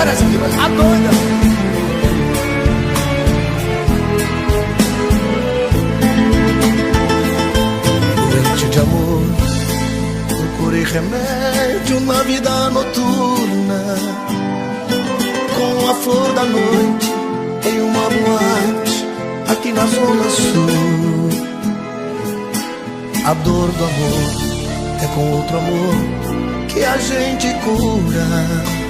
Olha essa aqui, a doida. Doente de amor, procurei remédio na vida noturna, com a flor da noite em uma boate aqui na Zona Sul. A dor do amor é com outro amor que a gente cura.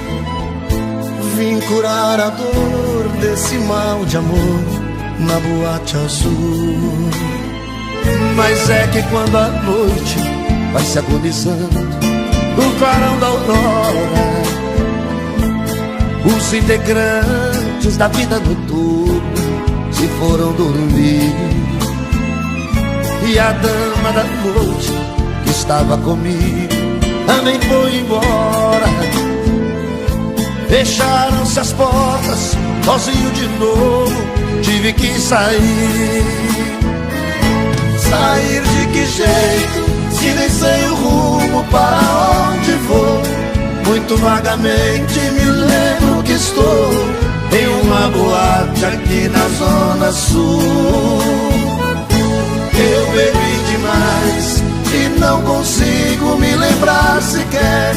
Vim curar a dor desse mal de amor na boate azul. Mas é que quando a noite vai se agonizando no clarão da aurora, os integrantes da vida noturna se foram dormir. E a dama da noite que estava comigo também foi embora. Fecharam-se as portas, sozinho de novo tive que sair. Sair de que jeito, se nem sei o rumo para onde vou. Muito vagamente me lembro que estou em uma boate aqui na Zona Sul. Eu bebi demais e não consigo me lembrar sequer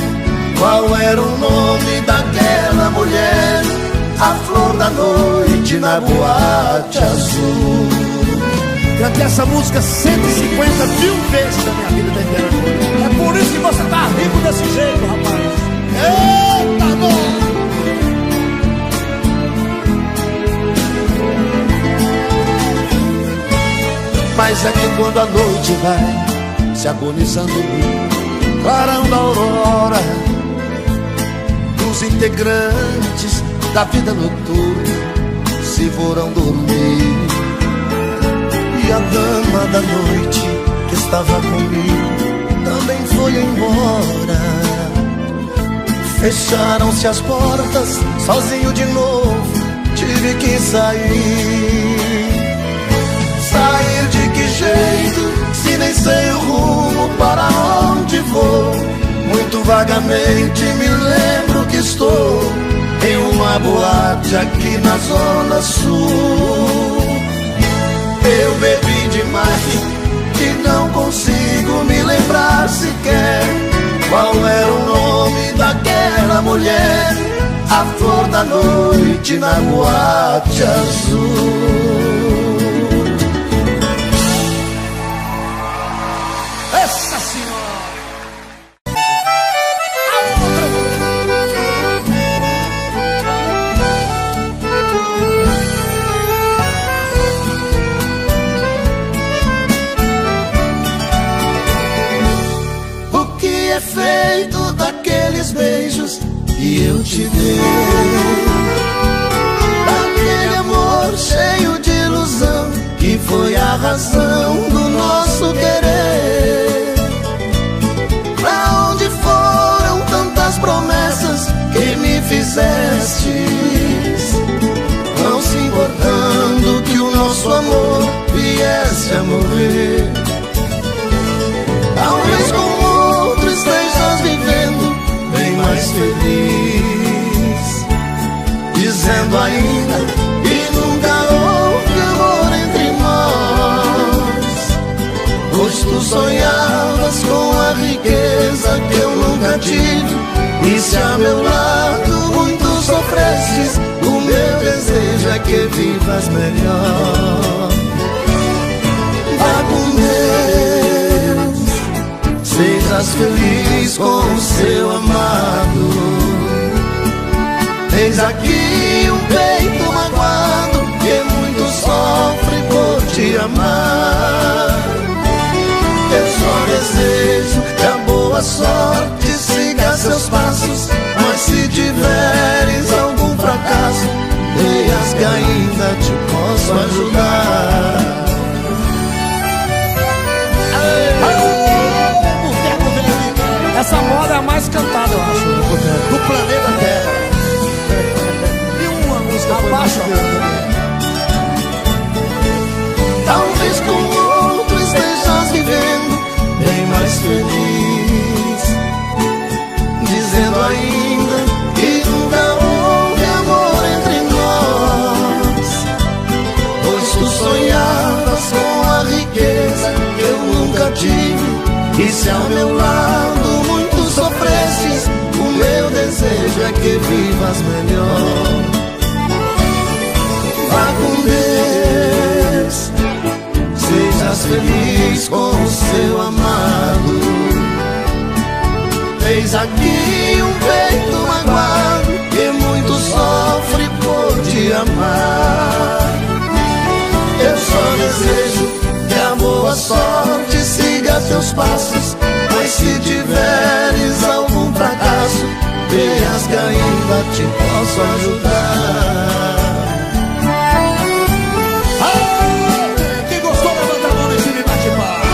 qual era o nome daquela mulher, a flor da noite na boate azul. Cantei essa música 150 mil vezes na minha vida da inteira. É por isso que você tá rico desse jeito, rapaz. Eita, bom! Mas é que quando a noite vai se agonizando no clarão da aurora, os integrantes da vida noturna se foram dormir. E a dama da noite que estava comigo também foi embora. Fecharam-se as portas, sozinho de novo tive que sair. Sair de que jeito, se nem sei o rumo para onde vou. Muito vagamente me lembro que estou em uma boate aqui na Zona Sul. Eu bebi demais e não consigo me lembrar sequer qual era o nome daquela mulher, a flor da noite na boate azul. Essa senhora! O que é feito daqueles beijos que eu te dei? Daquele amor cheio de ilusão que foi a razão do nosso querer. Pra onde foram tantas promessas que me fizestes, não se importando que o nosso amor viesse a morrer? Talvez com outro estejas vivendo bem mais feliz, dizendo ainda que nunca houve amor entre nós. Pois tu sonhavas com a riqueza que eu nunca tive, e se a meu lado muito sofrestes, o meu desejo é que vivas melhor. Vá com Deus, sejas feliz com o seu amado. Eis aqui um peito magoado que muito sofre por te amar. Eu só desejo que a boa sorte siga seus passos, mas se tiveres algum fracasso, leias que ainda te posso ajudar. Essa moda é a mais cantada, eu acho, Do planeta Terra. E uma música Abaixo. Talvez com outro estejas vivendo bem mais feliz, dizendo ainda que nunca contigo. E se ao meu lado muito sofresses, o meu desejo é que vivas melhor. Vá com Deus, sejas feliz com o seu amado. Eis aqui um peito magoado que muito sofre por te amar. Eu só desejo que a boa sorte siga teus passos, mas se tiveres algum fracasso, veias que ainda te posso ajudar. Quem gostou, levanta a mão nesse bate-papo.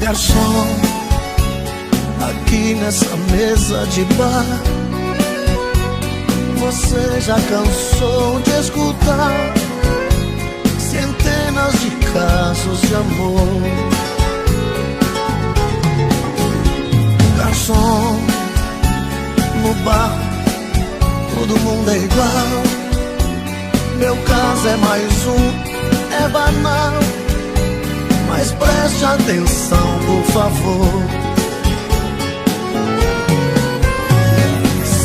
Garçom, aqui nessa mesa de bar, você já cansou de escutar centenas de casos de amor. Garçom, no bar todo mundo é igual. Meu caso é mais um, é banal, mas preste atenção, por favor.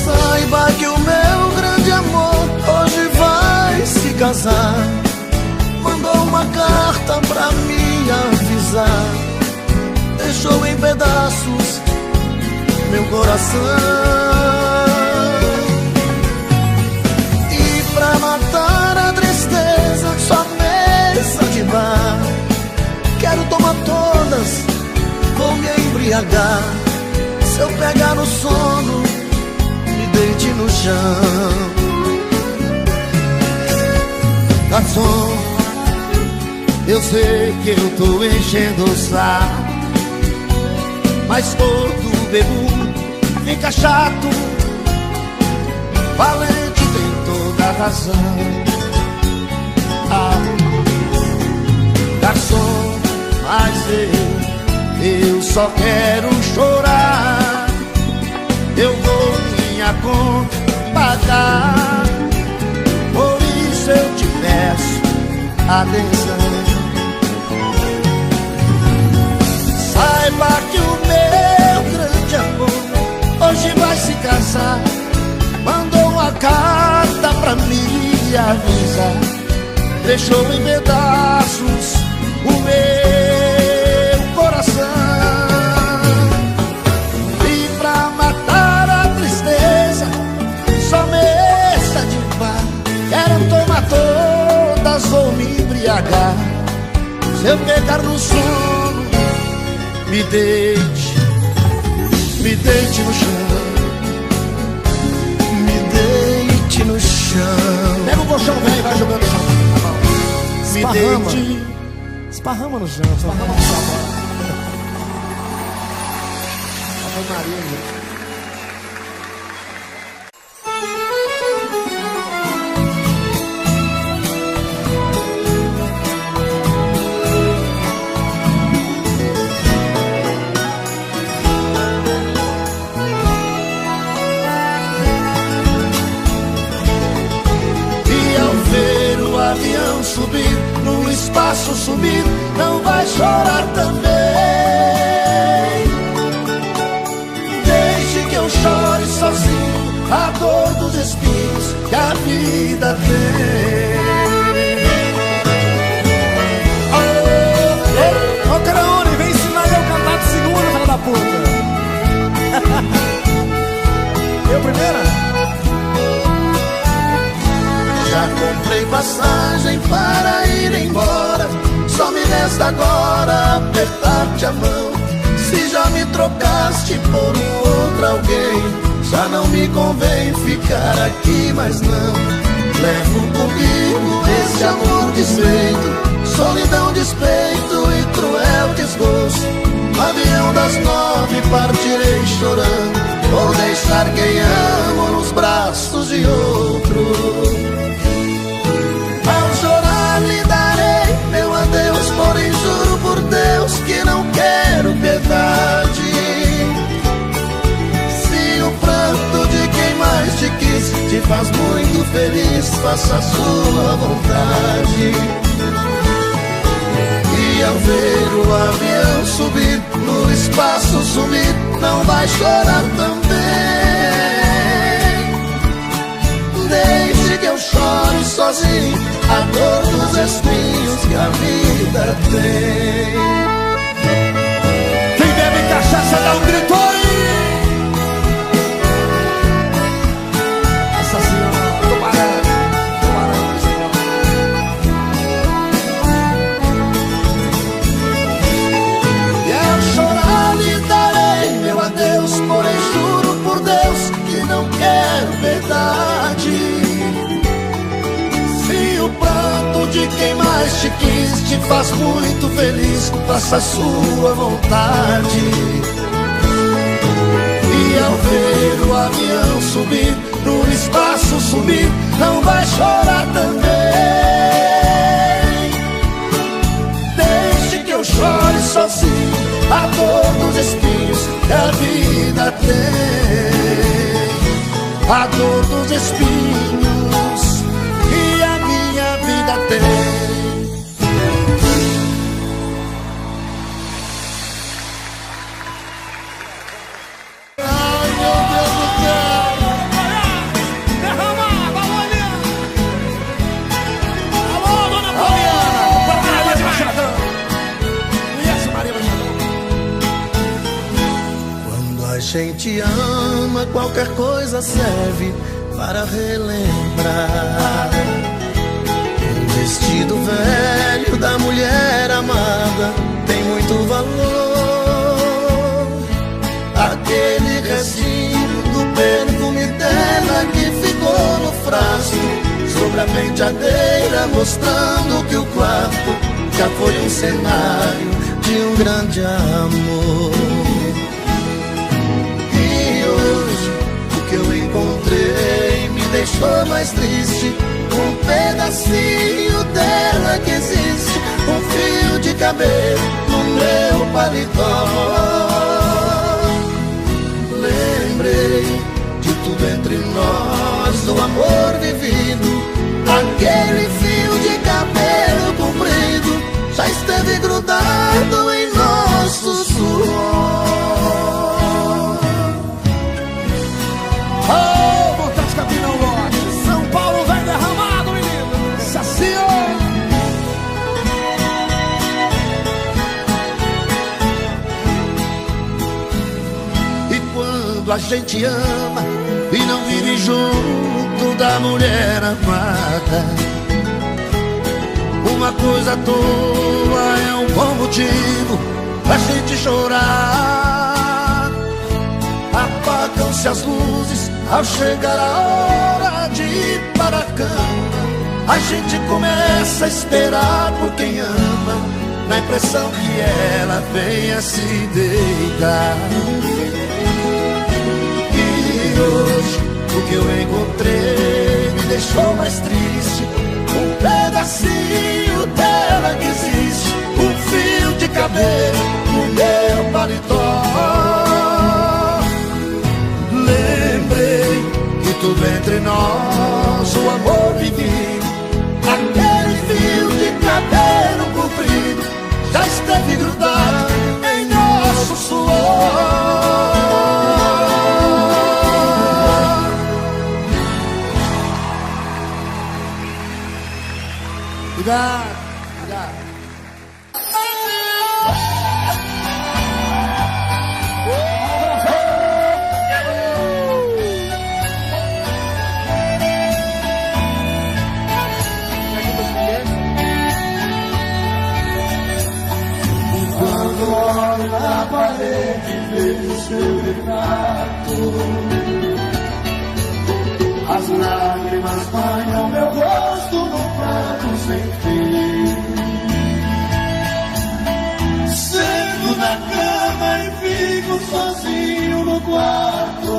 Saiba que o meu grande amor hoje vai se casar. Mandou uma carta pra me avisar, deixou em pedaços meu coração. E pra matar a tristeza, só mesa de bar. Quero tomar todas, vou me embriagar. Se eu pegar no sono, me deite no chão. Garçom, eu sei que eu tô enchendo o saco, mas todo bebum fica chato. Valente tem toda a razão. Garçom, mas eu só quero chorar. Eu vou minha conta pagar, por isso eu te peço atenção. Saiba que o meu grande amor hoje vai se casar. Mandou uma carta pra me avisar, deixou em pedaços o meu coração. E pra matar a tristeza, só mesa de bar. Quero tomar todas ou me embriagar. Se eu pegar no sono, me deite no chão. Me deite no chão. Pega o colchão velho e vai jogando no chão. Me deite. Esparrama no chão, esparrama no chão. Ave Maria, gente. Avião subir, no espaço subir, não vai chorar também. Deixe que eu chore sozinho a dor dos espinhos que a vida tem. Ô Craone, vem ensinar eu a cantar de segunda, filha da puta. Eu primeira? Já comprei passagem para ir embora, só me resta agora apertar-te a mão. Se já me trocaste por um outro alguém, já não me convém ficar aqui, mas não. Levo comigo esse amor desfeito, solidão, despeito e cruel desgosto. No avião das 9 partirei chorando, vou deixar quem amo nos braços de outro. Ao chorar lhe darei meu adeus, porém juro por Deus que não quero piedade. feliz, faça a sua vontade. E ao ver o avião subir, no espaço sumir, não vai chorar também. Deixe que eu chore sozinho a dor dos espinhos que a vida tem. Quem bebe cachaça dá um grito aí. Nossa Senhora, tô parando, Senhor. E ao chorar lhe darei meu adeus, porém juro por Deus que não quero verdade. Se o pranto de quem mais te quis te faz muito feliz, faça a sua vontade. E ao ver o avião subir, no espaço sumir, não vai chorar também. Deixe que eu chore sozinho a dor dos espinhos que a vida tem. A dor dos espinhos que a minha vida tem. A gente ama, qualquer coisa serve para relembrar. Um vestido velho da mulher amada tem muito valor. Aquele restinho do perfume dela que ficou no frasco sobre a penteadeira, mostrando que o quarto já foi um cenário de um grande amor. Que eu encontrei me deixou mais triste. Um pedacinho dela que existe, um fio de cabelo no meu paletó. Lembrei de tudo entre nós, do amor vivido. Aquele fio de cabelo comprido já esteve grudado em nosso suor. Oh, vontade que aqui não lote. São Paulo vem derramado, menino. Saciou. E quando a gente ama e não vive junto da mulher amada, uma coisa à toa é um bom motivo pra gente chorar. Apagam-se as luzes ao chegar a hora de ir para a cama. A gente começa a esperar por quem ama, na impressão que ela venha se deitar. E hoje o que eu encontrei me deixou mais triste. Um pedacinho dela que existe, um fio de cabelo no meu paletó. Lembrei que tudo entre nós, o amor vivido. Aquele fio de cabelo comprido já esteve grudado em nosso suor. Cuidado, cuidado. Quando olho na parede, vejo seu retrato. As lágrimas banham meu rosto no prato sem fim. Sento na cama e fico sozinho no quarto.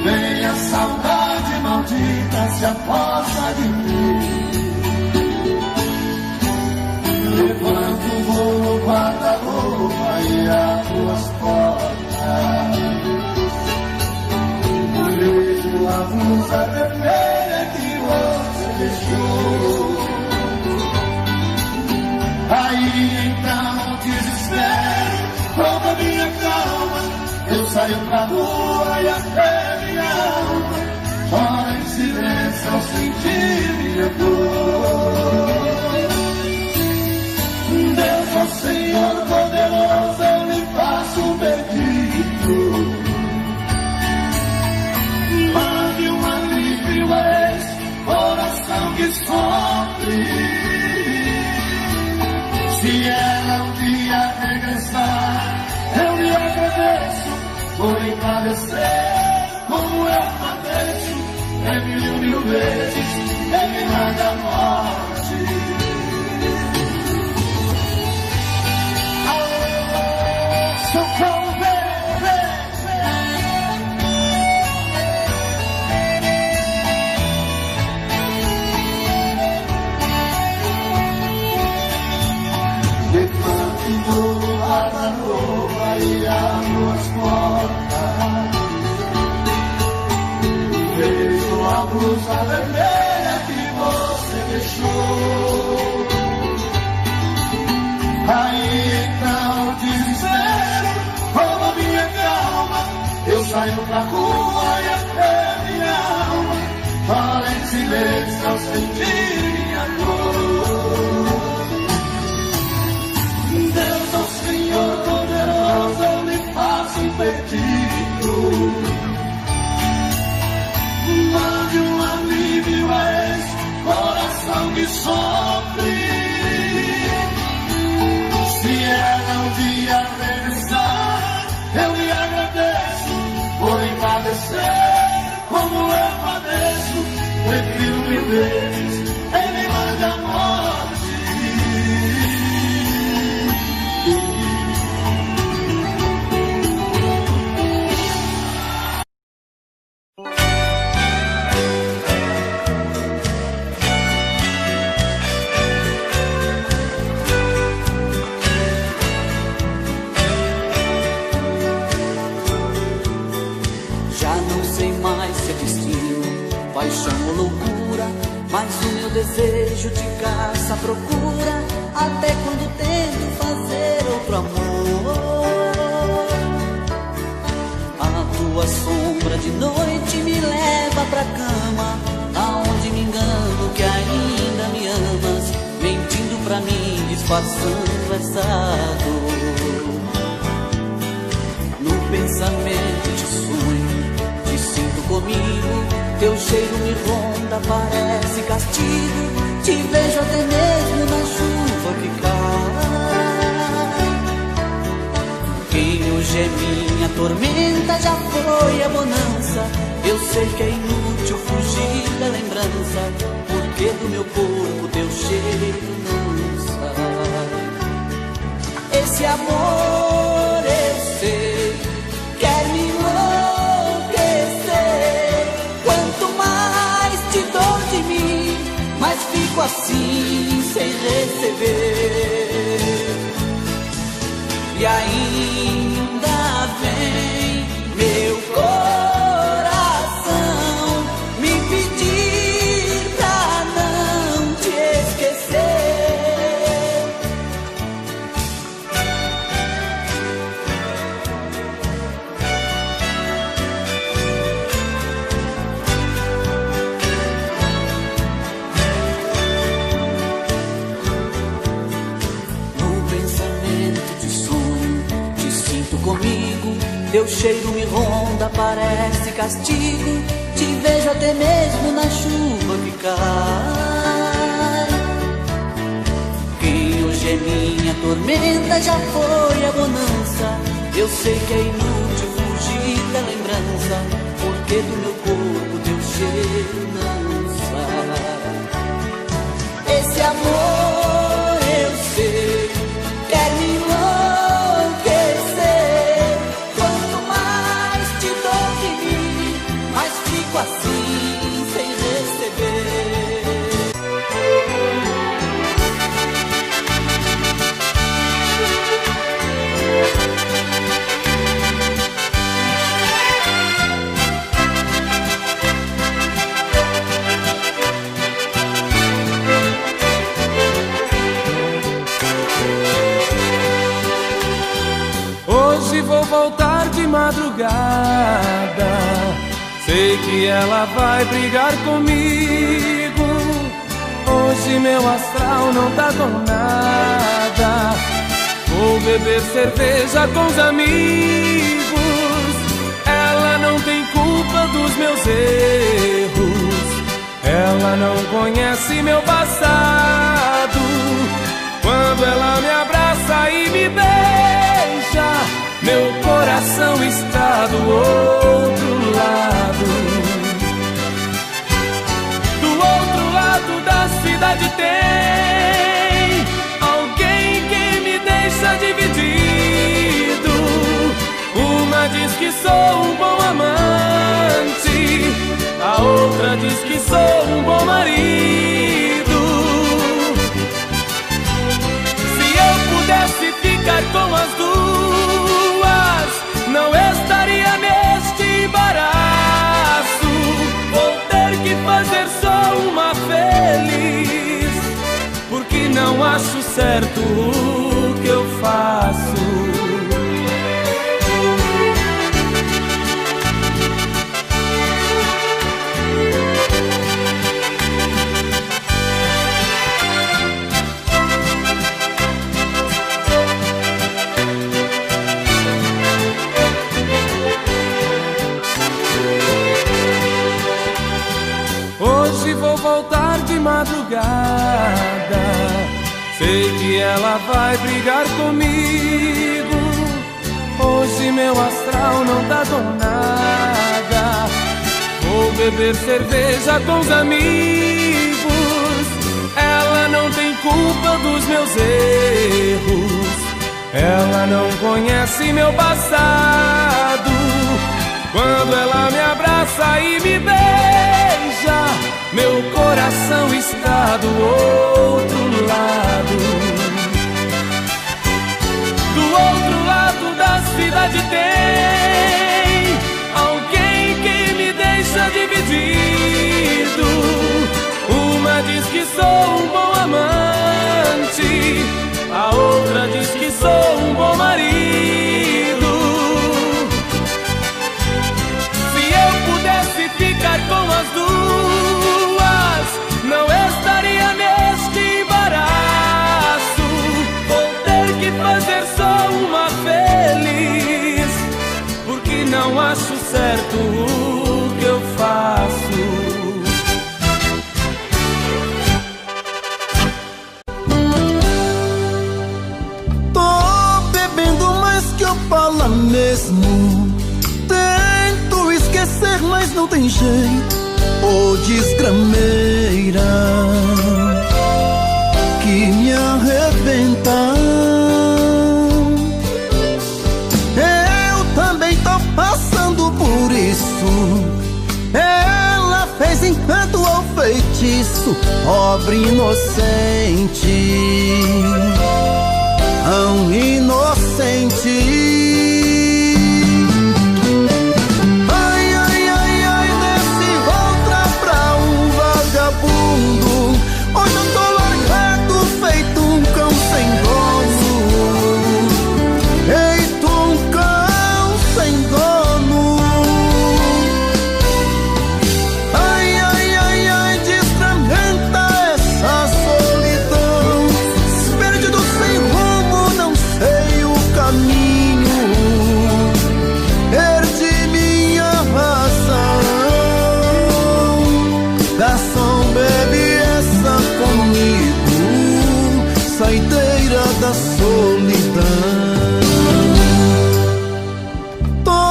Vem a saudade maldita, se aposta de mim. Levanto, vou no guarda-roupa e abro as portas. Vejo a blusa vermelha que você deixou. Aí então o desespero rouba minha calma. Eu saio pra rua e até minha alma chora em silêncio ao sentir minha dor. Deus, ó Senhor poderoso, eu lhe faço um pedido. Mande um alívio a esse coração que sofre. Se ela um dia regressar, eu lhe agradeço por encarecer como eu padeço. É mil vezes, é me manda a morte. Socorro, guarda-roupa e abro as portas. Vejo a blusa vermelha que você deixou. Aí então o desespero rouba minha calma. Eu saio pra rua e até minha alma fala em silêncio ao sentir minha dor. Deus, ó Senhor poderoso, eu lhe faço um pedido. Mande um alívio a esse coração que sofre. Se ela um dia regressar, eu lhe agradeço por padecer como eu padeço. Prefiro mil vezes em me mande a morte. Paixão ou loucura, mas o meu desejo te caça à procura, até quando tento fazer outro amor. A tua sombra de noite me leva pra cama, aonde me engano que ainda me amas, mentindo pra mim, disfarçando essa dor. No pensamento te sonho, te sinto comigo. Teu cheiro me ronda, parece castigo. Te vejo até mesmo na chuva que cai. Quem hoje é minha tormenta já foi a bonança. Eu sei que é inútil fugir da lembrança, porque do meu corpo teu cheiro não sai. Esse amor eu sei quer me mas fico assim sem receber. E ainda vem meu coração me pedir pra não te esquecer. Comigo, teu cheiro me ronda, parece castigo. Te vejo até mesmo na chuva que cai. Quem hoje é minha tormenta já foi a bonança. Eu sei que é inútil fugir da lembrança, porque do meu corpo teu cheiro não sai. Esse amor eu sei quer me assim sem receber. Hoje vou voltar de madrugada, sei que ela vai brigar comigo. Hoje meu astral não tá com nada, vou beber cerveja com os amigos. Ela não tem culpa dos meus erros, ela não conhece meu passado. Quando ela me abraça e me beija, meu coração está do outro lado. Do outro lado da cidade tem alguém que me deixa dividido. Uma diz que sou um bom amante, a outra diz que sou um bom marido. Se eu pudesse ficar com as duas, não estaria neste embaraço. Vou ter que fazer só uma feliz, porque não acho certo o que eu faço. Hoje vou voltar de madrugada, sei que ela vai brigar comigo. Hoje meu astral não tá com nada, vou beber cerveja com os amigos. Ela não tem culpa dos meus erros, ela não conhece meu passado. Quando ela me abraça e me beija, meu coração está do outro lado. Do outro lado da cidade tem alguém que me deixa dividido. Uma diz que sou um bom amante, a outra diz que sou um bom marido. Se eu pudesse ficar com as duas, não estaria neste embaraço. Vou ter que fazer só uma feliz, porque não acho certo o que eu faço. Tô bebendo mais que eu falo mesmo. Tento esquecer, mas não tem jeito. Ô desgrameira que me arrebenta. Eu também tô passando por isso. Ela fez encanto ao feitiço, pobre inocente, tão inocente. Hoje eu tô largado, feito um cão sem dono. Feito um cão sem dono. Ai, ai, ai, ai, desfragmenta essa solidão. Perdido sem rumo, não sei o caminho. Perdi minha razão. Garçom, bebe comigo, saideira da solidão. Tô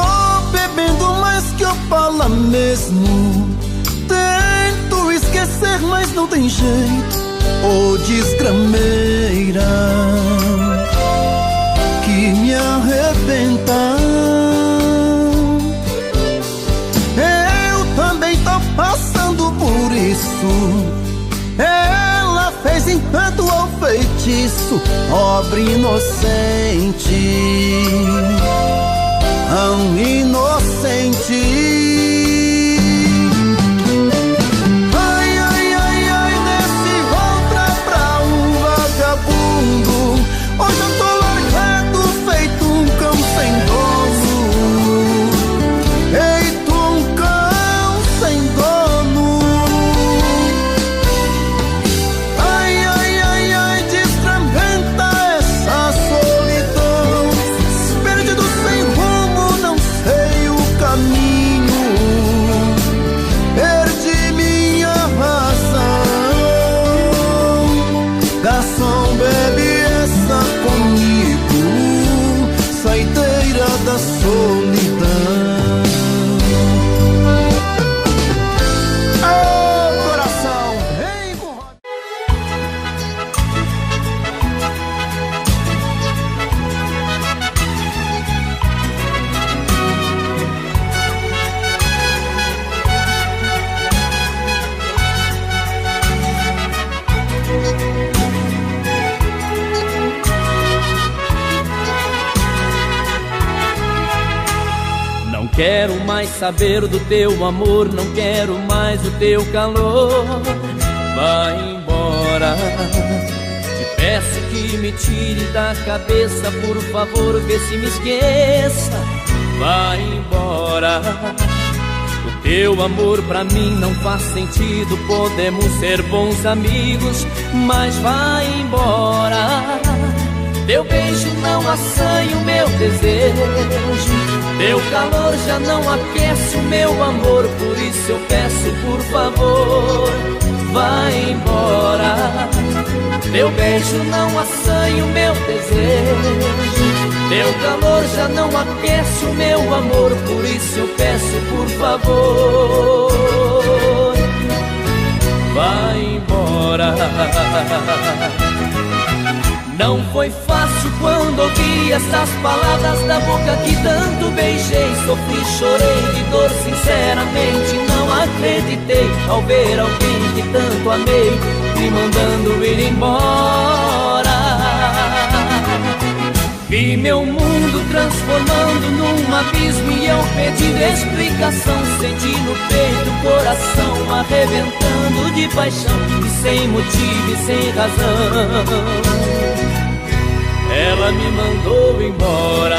bebendo mais que eu falo mesmo. Tento esquecer, mas não tem jeito. Ô desgrameira que me arrebenta. Eu também tô passando por isso. Ela fez encanto ao feitiço, pobre inocente, tão inocente. Ai, ai, ai, ai, desce outra pra um vagabundo. Hoje eu tô largado, feito um cão sem dor. solidão. Ô, coração, vem com... Não quero mais saber do teu amor, não quero mais o teu calor. Vai embora. Te peço que me tire da cabeça, por favor, vê se me esqueça. Vai embora. O teu amor pra mim não faz sentido. Podemos ser bons amigos, mas vai embora. Teu beijo não assanha o meu desejo, teu calor já não aquece o meu amor. Por isso eu peço, por favor, vai embora. Teu beijo não assanha o meu desejo, teu calor já não aquece o meu amor. Por isso eu peço, por favor, vai embora. Não foi fácil quando ouvi essas palavras da boca que tanto beijei. Sofri, chorei de dor, sinceramente não acreditei ao ver alguém que tanto amei me mandando ir embora. Vi meu mundo transformando num abismo e eu pedindo explicação. Senti no peito o coração arrebentando de paixão, e sem motivo e sem razão ela me mandou embora.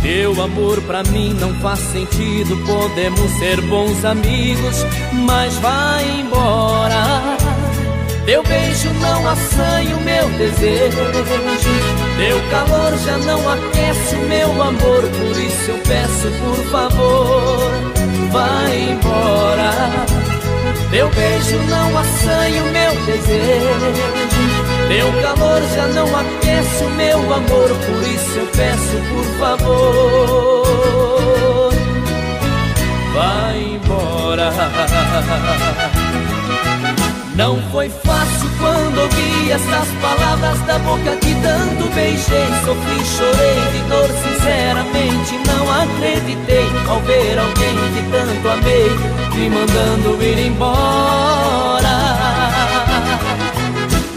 Teu amor pra mim não faz sentido. Podemos ser bons amigos, mas vai embora. Teu beijo não assanha o meu desejo, teu calor já não aquece o meu amor. Por isso eu peço, por favor, vai embora. Teu beijo não assanha o meu desejo, teu calor já não aquece o meu amor. Por isso eu peço, por favor, vai embora. Não foi fácil quando ouvi essas palavras da boca que tanto beijei. Sofri, chorei de dor, sinceramente não acreditei ao ver alguém que tanto amei me mandando ir embora.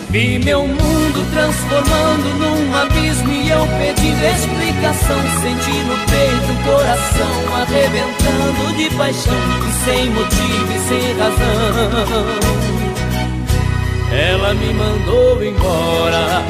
Vi meu mundo transformando num abismo e eu pedindo explicação. Senti no peito o coração arrebentando de paixão, e sem motivo e sem razão ela me mandou embora.